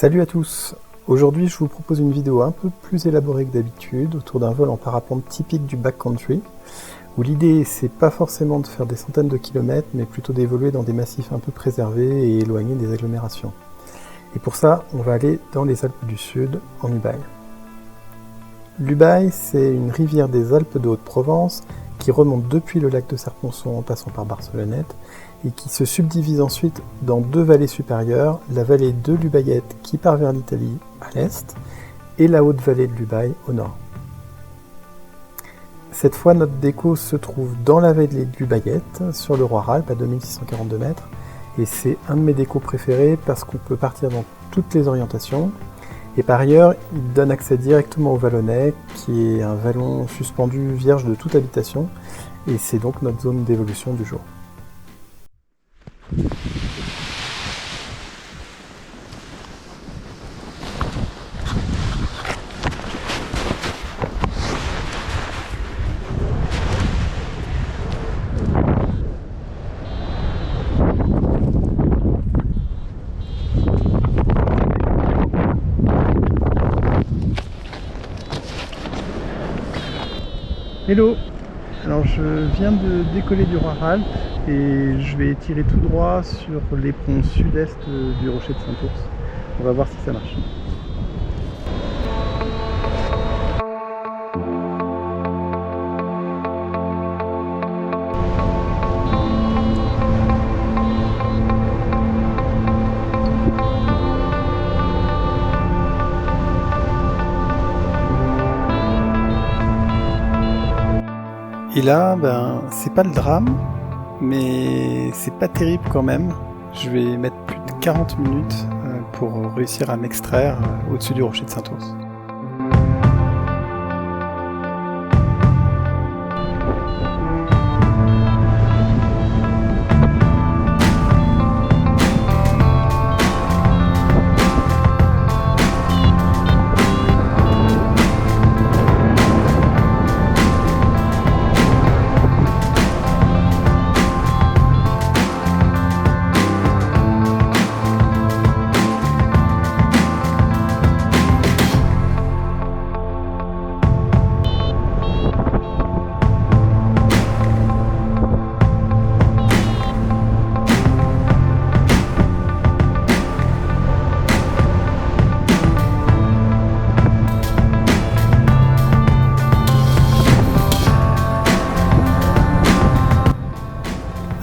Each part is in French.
Salut à tous! Aujourd'hui je vous propose une vidéo un peu plus élaborée que d'habitude autour d'un vol en parapente typique du backcountry où l'idée c'est pas forcément de faire des centaines de kilomètres mais plutôt d'évoluer dans des massifs un peu préservés et éloignés des agglomérations. Et pour ça on va aller dans les Alpes du Sud en Ubaye. L'Ubaye c'est une rivière des Alpes de Haute-Provence qui remonte depuis le lac de Serponçon en passant par Barcelonnette et qui se subdivise ensuite dans deux vallées supérieures, la vallée de l'Ubayette qui part vers l'Italie à l'est et la haute vallée de l'Ubaye au nord. Cette fois notre déco se trouve dans la vallée de l'Ubayette, sur le Roi-Ralpes à 2642 mètres et c'est un de mes décos préférés parce qu'on peut partir dans toutes les orientations et par ailleurs il donne accès directement au vallonnet qui est un vallon suspendu vierge de toute habitation et c'est donc notre zone d'évolution du jour. Hello! Alors je viens de décoller du Roi-Ralpes et je vais tirer tout droit sur les ponts sud-est du rocher de Saint-Ours. On va voir si ça marche. Et là, c'est pas le drame, mais c'est pas terrible quand même. Je vais mettre plus de 40 minutes pour réussir à m'extraire au-dessus du rocher de Saint-Ours.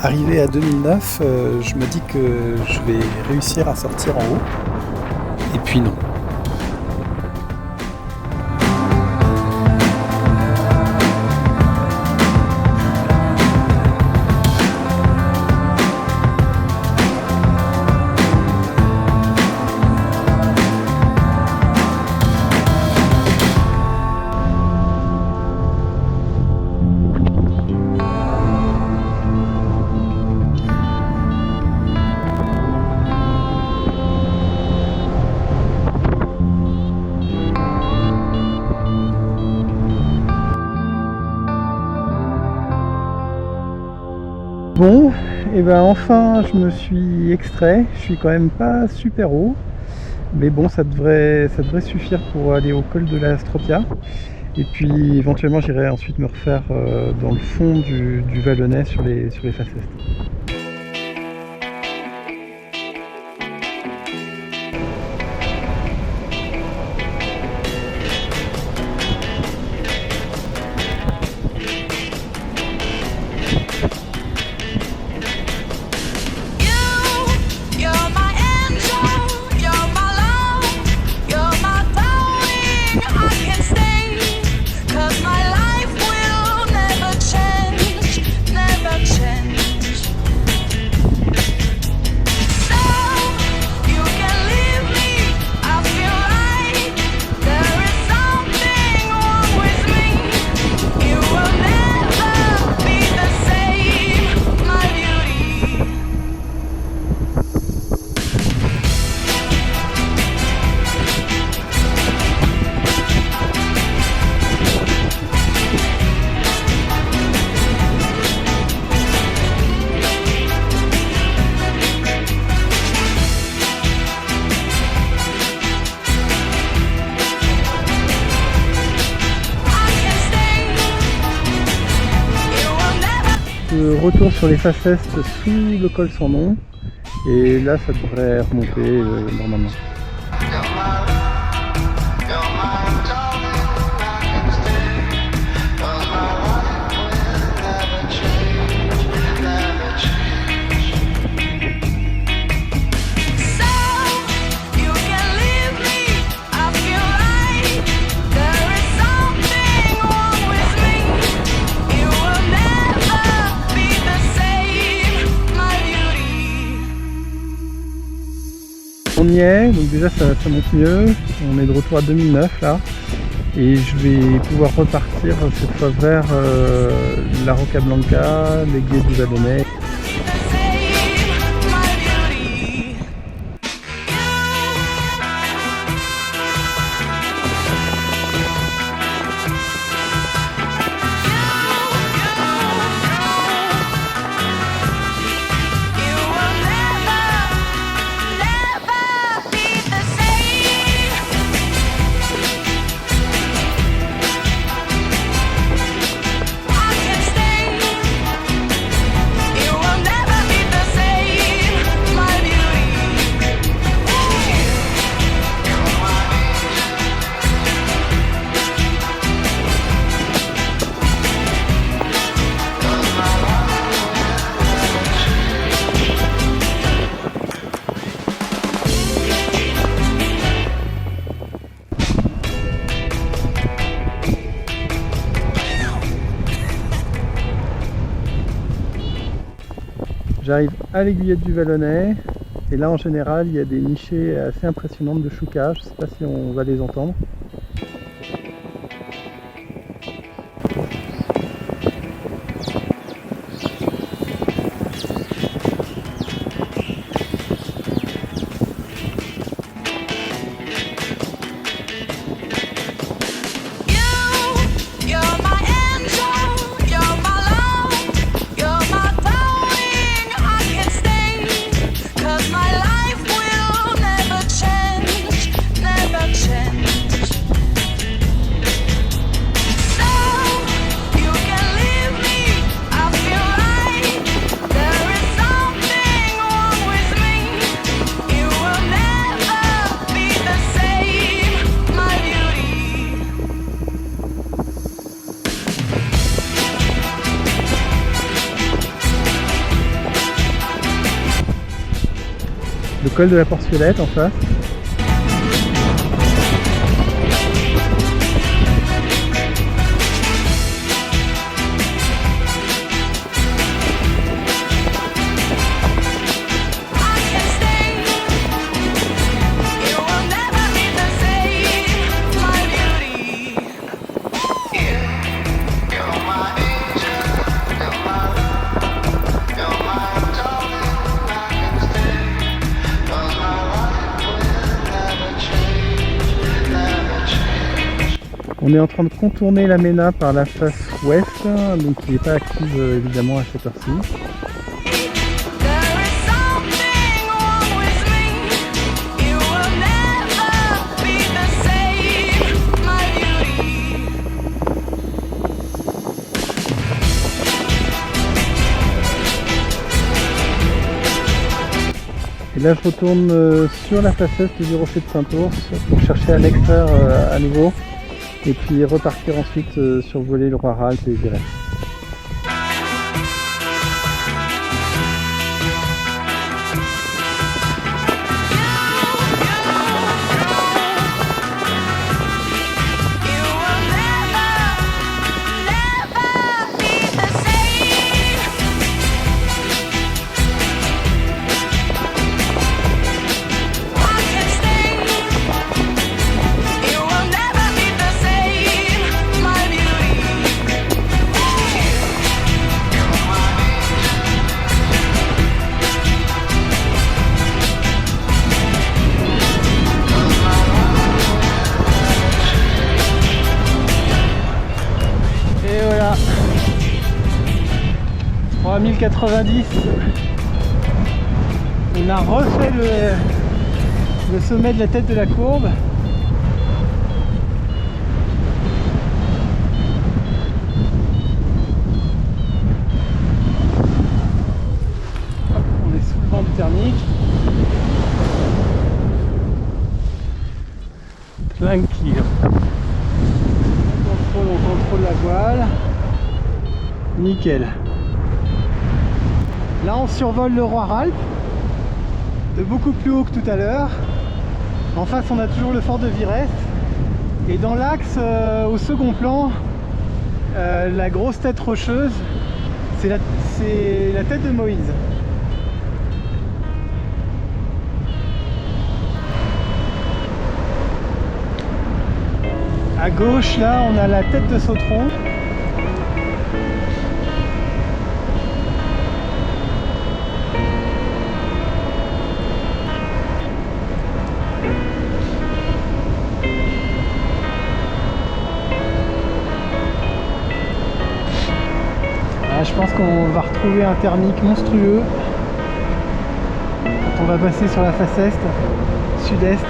Arrivé à 2009, je me dis que je vais réussir à sortir en haut, et puis non. Bon, et enfin je me suis extrait, je suis quand même pas super haut, mais bon ça devrait suffire pour aller au col de la Stropia, et puis éventuellement j'irai ensuite me refaire dans le fond du vallonnet sur les faces est. de retour sur les faces est sous le col sans nom. Et là, ça devrait remonter normalement. On y est, donc déjà ça monte mieux, on est de retour à 2009 là, et je vais pouvoir repartir cette fois vers la Roca Blanca, les Guiers du Vallonnet. J'arrive à l'aiguillette du Vallonnet et là en général il y a des nichées assez impressionnantes de choucas, je ne sais pas si on va les entendre. Le col de la Porciolette en face. On est en train de contourner la Ména par la face ouest, donc qui n'est pas active évidemment à cette heure-ci. Et là je retourne sur la face est du rocher de Saint-Ours pour chercher à l'extraire à nouveau. Et puis repartir ensuite survoler le Roi-Ralph et Viresse. Voilà, 3090, on a refait le sommet de la tête de la courbe. thermique. Tranquille. On contrôle la voile. Nickel. Là on survole le Roi Ralph, de beaucoup plus haut que tout à l'heure. En face on a toujours le fort de Viresse. Et dans l'axe, au second plan, la grosse tête rocheuse, c'est la tête de Moïse. À gauche, là, on a la tête de Sautron. Je pense qu'on va retrouver un thermique monstrueux quand on va passer sur la face est, sud-est.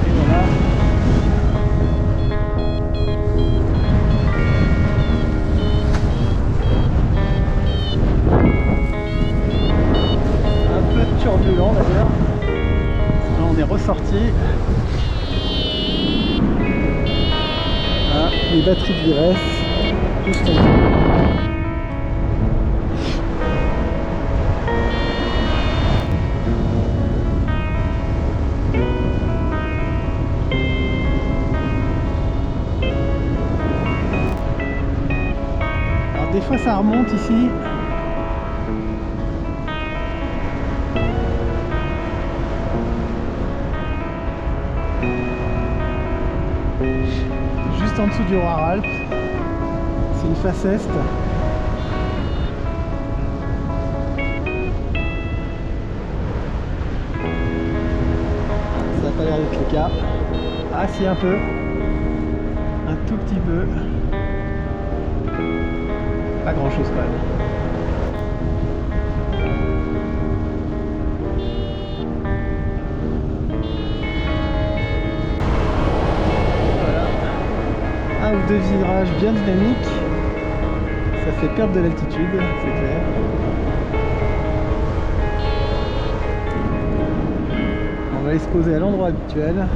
Et voilà. Turbulent d'ailleurs. Là on est ressorti. Ah, les batteries de Viresse, tout tombé. Alors des fois ça remonte ici. Juste en dessous du Roi Ralph, c'est une face est. Ça n'a pas l'air d'être le cas. Ah si, un peu. Un tout petit peu. Pas grand chose quand même. Un ou deux virages bien dynamiques, ça fait perdre de l'altitude, c'est clair. On va aller se poser à l'endroit habituel.